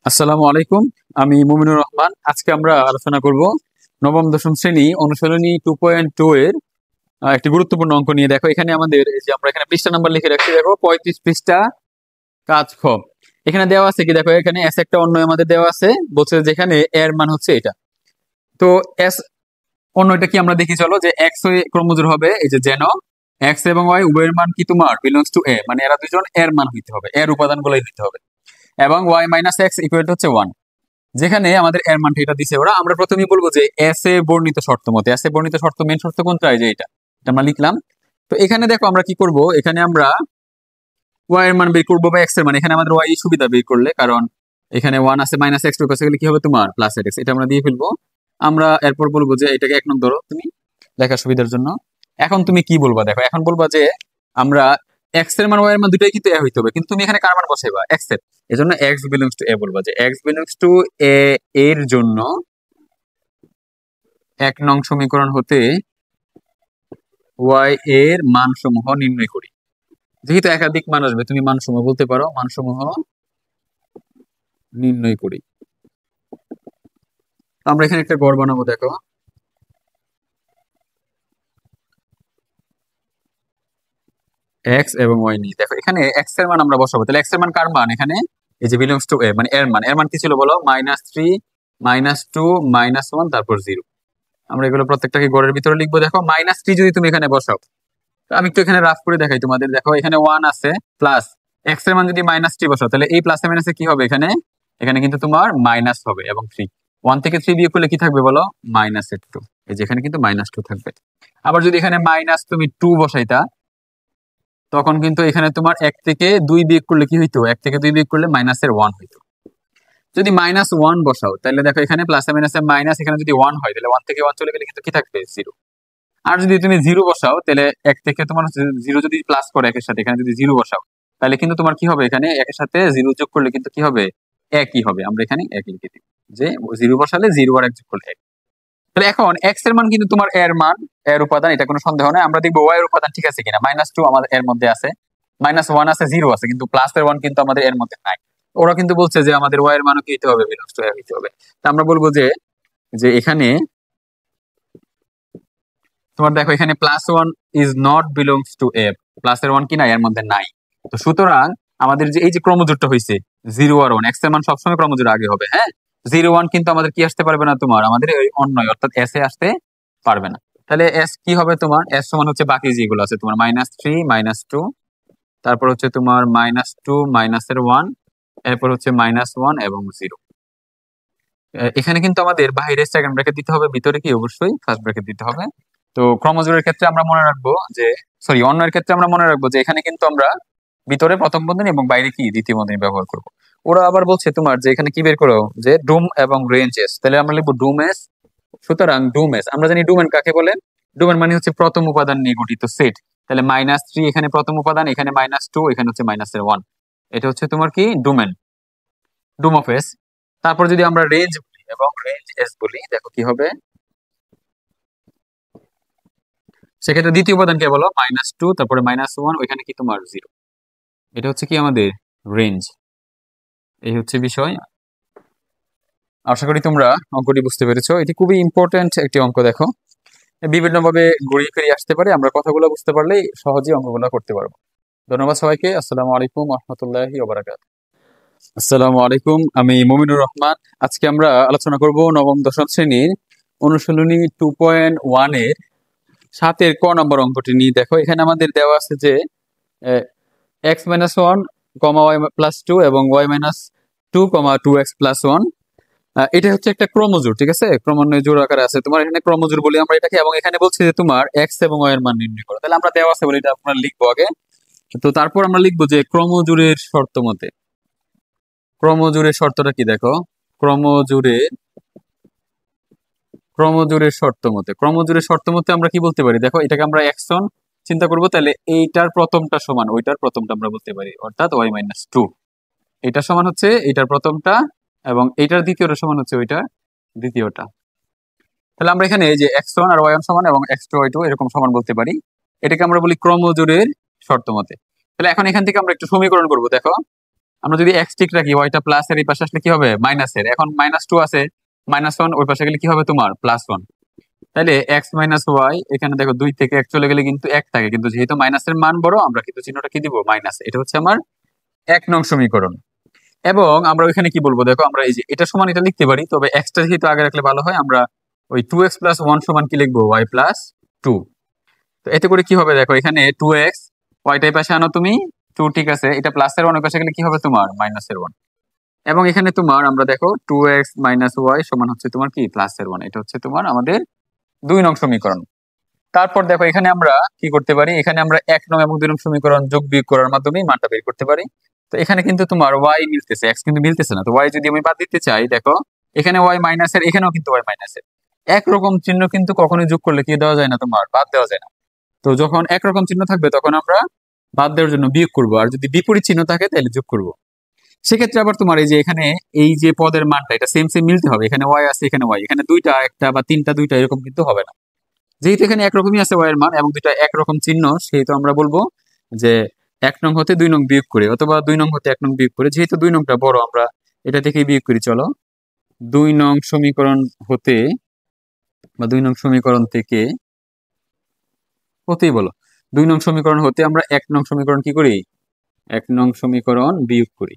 আসসালামু আলাইকুম। আমি মুমিনুর রহমান। আজকে আমরা আলোচনা করব নবম দশম শ্রেণী অনুশীলনী 2.2 এর একটি গুরুত্বপূর্ণ অঙ্ক নিয়ে। দেখো এখানে আমাদের এই যে আমরা এখানে পৃষ্ঠা নাম্বার লিখে রাখছি, দেখো 35 পৃষ্ঠা, কাজ খ। এখানে দেওয়া আছে কি, দেখো এখানে এস একটা অন্যয় আমাদের দেওয়া আছে, বলছে যেখানে এর মান হচ্ছে এটা। তো এস অন্যটা কি আমরা দেখি, চলো, যে এক্স ক্রমজোড় হবে এই যে যেন এক্স এবং ওয়াই উভয়ের মান কি তোমার বিলংস টু এ, মানে এরা দুজন এর মান হইতে হবে, এর উপাদান গুলোই নিতে হবে। এবং ওয়াই মাইনাস এক্স ইকুয়াল হচ্ছে 1, যেখানে আমাদের এর মানটা এটা দিছে ওরা। আমরা প্রথমেই বলবো যে এস এ বর্ণিত শর্ত মতে, এস এ বর্ণিত শর্ত মেন শর্ত কোনটা, এই যে এটা আমরা লিখলাম। তো এখানে দেখো আমরা কি করব, এখানে আমরা ওয়াই এর মান বের করবো বা এক্স এর মান। এখানে আমাদের ওয়াই সুবিধা বের করলে, কারণ এখানে 1 আছে, মাইনাস এক্স টু কাছে গেলে কি হবে তোমার প্লাস এক্স, এটা আমরা দিয়ে ফেলবো। আমরা এরপর বলবো যে এটাকে 1 নং ধরো তুমি দেখার সুবিধার জন্য। এখন তুমি কি বলবা, দেখো এখন বলবা যে আমরা এক্স এর মান ওয়াই এর মান দুটাই কিন্তু এ হইতে হবে, কিন্তু তুমি এখানে কার মান বসাইবা, এক্স এর। এজন্য এক্স বিলংস টু এ বলবা, যে এক্স বিলংস টু এ এর জন্য 1 নং সমীকরণ হতে ওয়াই এর মানসমূহ নির্ণয় করি। যেহেতু একাধিক মান আসবে, তুমি মানসমূহ বলতে পারো, মানসমূহ নির্ণয় করি। আমরা এখানে একটা গড় বানাবো, দেখো এক্স এবং ওয়াই নিয়ে। দেখো এখানে এক্স এর মান আমরা বসাবো, তাহলে এক্স এর মান কার মান, এখানে এই যে বিলংস টু এ মানে এর মান। এর মান কি ছিল বলো, -3, -2, -1, তারপর 0। আমরা এগুলো প্রত্যেকটাকে গড়ের ভিতরে লিখবো। দেখো -3 যদি তুমি এখানে বসাও, তো আমি একটু এখানে রাফ করে দেখাই তোমাদের। দেখো এখানে 1 আছে, প্লাস এক্স এর মান যদি -3 বসাও, তাহলে এই প্লাসে মাইনাসে কি হবে, এখানে এখানে কিন্তু তোমার মাইনাস হবে। এবং 1 থেকে 3 বিয়োগ করলে কি থাকবে বলো, -2। এই যে এখানে কিন্তু -2 থাকবে। আবার যদি এখানে মাইনাস তুমি 2 বসাইতা, তখন কিন্তু এখানে তোমার 1 থেকে 2 বিয়োগ করলে কি হইতো, 1 থেকে 2 বিয়োগ করলে -1 হইতো। যদি -1 বসাও, তাহলে দেখো এখানে প্লাসে মাইনাসে মাইনাস, এখানে যদি 1 হয়, তাহলে 1 থেকে 1 চলে গেলে কিন্তু কি থাকবে, 0। আর যদি তুমি 0 বসাও, তাহলে 1 থেকে তোমার 0 যদি প্লাস করে একের সাথে, এখানে যদি 0 বসাও, তাহলে কিন্তু তোমার কি হবে, এখানে একের সাথে 0 যোগ করলে কিন্তু কি হবে, একই হবে। আমরা এখানে এক লিখে দিই, যে 0 বসালে 0 আর 1 যোগ করলে 1। তাহলে এখন এক্স এর মান কিন্তু তোমার এর মান, এর উপাদান, এটা কোনো সন্দেহ নাই। আমরা দেখবো ওয়াই এর উপাদান ঠিক আছে কিনা। -2 আমাদের এর মধ্যে আছে, -1 আছে, 0 আছে, কিন্তু প্লাস এর 1 কিন্তু আমাদের এর মধ্যে নাই। ওরা কিন্তু বলছে যে আমাদের ওয়াই এর মানও কি হতে হবে, বিলংস টু এ হইতে হবে। তা আমরা বলবো যে যে এখানে তোমার দেখো এখানে +1 is not belongs to A, plus এর 1 কি নাই, এর মধ্যে নাই। তো সুতরাং আমাদের যে এই যে ক্রমজোড়টা হইছে 0 আর 1, এক্স এর মান সবসময় ক্রমজোড় আগে হবে, হ্যাঁ। 0, 1 কিন্তু আমাদের কি আসতে পারবে না, তোমার আমাদের ওই অন্যয় অর্থাৎ এস এ আসতে পারবে না। তাহলে এস কি হবে, তোমার এস সমান হচ্ছে বাকি যেগুলো আছে তোমার -3, -2, তারপর হচ্ছে তোমার -2, মাইনাসের 1, এরপর হচ্ছে -1 এবং 0। এখানে কিন্তু আমাদের বাইরে সেকেন্ড ব্র্যাকেট দিতে হবে, ভিতরে কি অবশ্যই ফার্স্ট ব্র্যাকেট দিতে হবে। তো ক্রমজোড়ের ক্ষেত্রে আমরা মনে রাখবো যে, সরি, অন্যের ক্ষেত্রে আমরা মনে রাখবো যে এখানে কিন্তু আমরা ভিতরে প্রথম বন্ধনী এবং বাইরে কি দ্বিতীয় বন্ধনী ব্যবহার করব। ওরা আবার বলছে তোমার যে এখানে কি বের করো, যে ডুম এবং রেঞ্জেস, তাহলে আমরা লিখবো ডুমেস। সুতরাং ডুমেস, আমরা জানি ডুমেন কাকে বলে, ডুমেন মানে হচ্ছে প্রথম উপাদান নিয়ে গঠিত সেট। তাহলে -3 এখানে প্রথম উপাদান, এখানে -2, এখানে হচ্ছে -1। এটা হচ্ছে তোমার কি ডুমেন, ডুম অফ এস। তারপর যদি আমরা রেঞ্জ বলি এবং রেঞ্জ এস বলি, দেখো কি হবে, সেক্ষেত্রে দ্বিতীয় উপাদান কে বলো, -2, তারপরে -1, ওইখানে কি তোমার 0। এটা হচ্ছে কি আমাদের রেঞ্জ। এই হচ্ছে বিষয়। আশা করি তোমরা অঙ্কটি বুঝতে পেরেছো। এটি খুবই ইম্পর্টেন্ট একটি অঙ্ক। দেখো বিভিন্ন ভাবে ঘুরিয়ে ফিরিয়ে আসতে পারে, আমরা কথাগুলো বুঝতে পারলেই সহজেই অঙ্কগুলো করতে পারবো। ধন্যবাদ সবাইকে। আসসালামু আলাইকুম রহমতুল্লাহি ওয়া বারাকাতুহু। আসসালামু আলাইকুম, আমি মুমিনুর রহমান। আজকে আমরা আলোচনা করব নবম দশম শ্রেণীর অনুশীলনী 2.1 এর 7 ক নম্বর অঙ্কটি নিয়ে। দেখো এখানে আমাদের দেওয়া আছে যে x-1, y+2 এবং y-2, 2x+1। এটা হচ্ছে একটা ক্রমজোড়, ঠিক আছে, ক্রমান্বয়ে জোড় আকারে আছে। তোমার এখানে ক্রমজোড় বলি আমরা এটাকে, এবং এখানে বলছে যে তোমার এক্স এবং ওয়াই এর মান নির্ণয় করো। তাহলে আমরা দেওয়া আছে বলে এটা আপনারা লিখবো আগে। তো তারপর আমরা লিখবো যে ক্রমজোড়ের শর্ত মতে, ক্রমজোড়ের শর্তটা কি, দেখো ক্রমজোড়ের ক্রমজোড়ের শর্ত মতে, ক্রমজোড়ের শর্ত মতে আমরা কি বলতে পারি, দেখো এটাকে আমরা x1 চিন্তা করবো, তাহলে এইটার প্রথমটা সমান ওইটার প্রথমটা আমরা বলতে পারি, অর্থাৎ y-2। এটা সমান হচ্ছে এইটার প্রথমটা, এবং এইটার দ্বিতীয়টা সমান হচ্ছে ওইটার দ্বিতীয়টা। তাহলে আমরা এখানে এই যে x1 আর y1 সমান এবং x2 y2 এরকম সমান বলতে পারি। এটাকে আমরা বলি ক্রমজোড়ের শর্ত মতে। তাহলে এখন এখান থেকে আমরা একটু সমীকরণ করব। দেখো আমরা যদি এক্স ঠিক রাখি ওয়াইটা প্লাস এর এই পাশে আসলে কি হবে মাইনাসের, এখন -2 আছে, -1 ওই পাশে গেলে কি হবে তোমার +1। তাহলে এক্স মাইনাস ওয়াই, এখানে দেখো 2 থেকে 1 চলে গেলে কিন্তু 1 থাকে, কিন্তু যেহেতু মাইনাসের মান বড় আমরা কিন্তু চিহ্নটা কি দিব মাইনাস। এটা হচ্ছে আমার 1 নং সমীকরণ। এবং আমরা ওইখানে কি বলবো দেখো, আমরা এই যে এটা সমান এটা লিখতে পারি, তবে এক্সটা যেহেতু আগে রাখলে ভালো হয়, আমরা ওই 2x + 1 সমান কি লিখবো y + 2। তো এতে করে কি হবে দেখো, এখানে 2x, ওয়াইটাই পাশে আনো তুমি 2, ঠিক আছে, এটা প্লাসের 1 পাশে গেলে কি হবে তোমার -1। এবং এখানে তোমার আমরা দেখো 2x - y সমান হচ্ছে তোমার কি +1। এটা হচ্ছে তোমার আমাদের 2 নং সমীকরণ। তারপর দেখো এখানে আমরা কি করতে পারি, এখানে আমরা 1 নং এবং 2 নং সমীকরণ যোগ বিয়োগ করার মাধ্যমে মানটা বের করতে পারি। তো এখানে কিন্তু তোমার y মিলতেছে, x কিন্তু মিলতেছে না। তো y যদি আমি বাদ দিতে চাই, দেখো এখানে y মাইনাসের, এখানেও কিন্তু y মাইনাসের। একরকম চিহ্ন কিন্তু কখনোই যোগ করলে কি দেওয়া যায় না, তোমার বাদ দেওয়া যায় না। তো যখন একরকম চিহ্ন থাকবে তখন আমরা বাদ দেওয়ার জন্য বিয়োগ করবো, আর যদি বিপরীত চিহ্ন থাকে তাহলে যোগ করবো। সেক্ষেত্রে আবার তোমার এই যে এখানে এই যে পদের মানটা এটা সেম সেম মিলতে হবে, এখানে y আছে এখানে y, এখানে দুইটা একটা বা তিনটা দুইটা এরকম কিন্তু হবে না। যেহেতু এখানে একরকমই আছে y এর মান এবং দুইটা একরকম চিহ্ন, সেহেতু আমরা বলবো যে 1 নং হতে 2 নং বিয়োগ করে, অথবা 2 নং হতে 1 নং বিয়োগ করে, যেহেতু 2 নংটা বড় আমরা এটা থেকেই বিয়োগ করি। চলো 2 নং সমীকরণ হতে বা 2 নং সমীকরণ থেকে হতেই বলো, 2 নং সমীকরণ হতে আমরা 1 নং সমীকরণ কি করি, 1 নং সমীকরণ বিয়োগ করি,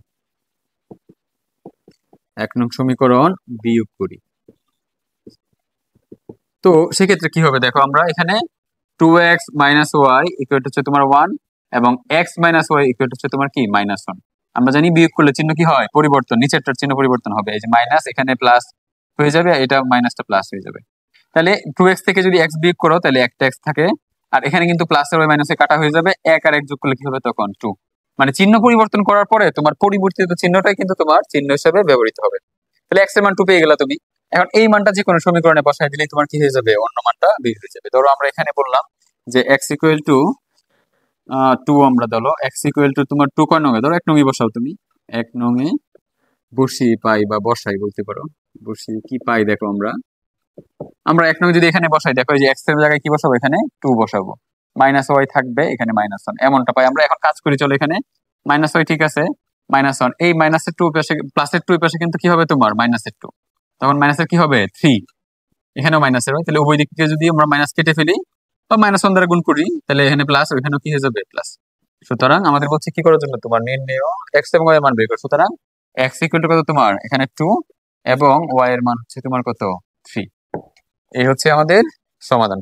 1 নং সমীকরণ বিয়োগ করি। তো সেক্ষেত্রে কি হবে দেখো, আমরা এখানে 2x - y হচ্ছে তোমার 1 এবং x - y হচ্ছে তোমার কি -1। আমরা জানি বিয়োগ করলে চিহ্ন কি হয় পরিবর্তন, নিচেরটার চিহ্ন পরিবর্তন হবে, এই যে মাইনাস এখানে প্লাস হয়ে যাবে, এটা মাইনাসটা প্লাস হয়ে যাবে। তাহলে 2x থেকে যদি x বিয়োগ করো তাহলে একটা x থাকে, আর এখানে কিন্তু প্লাসের ওই মাইনাসে কাটা হয়ে যাবে, 1 আর 1 যোগ করলে কি হবে তখন 2। মানে চিহ্ন পরিবর্তন করার পরে তোমার পরিবর্তিত চিহ্নটাই কিন্তু তোমার চিহ্ন হিসেবে ব্যবহৃত হবে। তাহলে x এর মান 2 পেয়ে গেলা তুমি। এখন এই মানটা যে কোনো সমীকরণে বসাই দিলেই তোমার কি হয়ে যাবে, অন্য মানটা বের হয়ে যাবে। ধরো আমরা এখানে বললাম যে x = 2, আমরা ধরো x = তোমার 2 কয় নঙে, ধরো 1 নঙে বসাও তুমি, 1 নঙে বসিয়ে পাই বা বসাই বলতে পারো, বসিয়ে কি পাই দেখো, আমরা আমরা 1 নঙে যদি এখানে বসাই, দেখো এই যে x এর জায়গায় কি বসাবো, এখানে 2 বসাবো, -y থাকবে এখানে -1, এমনটা পাই আমরা। এখন কাজ করি চলো, এখানে -y ঠিক আছে, -1, এই -2 পাশে প্লাসের 2 পাশে কিন্তু কি হবে তোমার -2, তখন মাইনাসের কি হবে 3, এখানেও মাইনাসের হয়, তাহলে উভয় দিক থেকে যদি আমরা মাইনাস কেটে ফেলি বা -1 দ্বারা গুণ করি, তাহলে এখানে প্লাস, ওইখানেও কি হয়ে যাবে প্লাস। সুতরাং আমাদের বলছে কি করার জন্য, তোমার নির্ণেয় x এবং y এর মান বের করো। সুতরাং x = কত তোমার এখানে 2 এবং y এর মান হচ্ছে তোমার কত 3। এই হচ্ছে আমাদের সমাধান।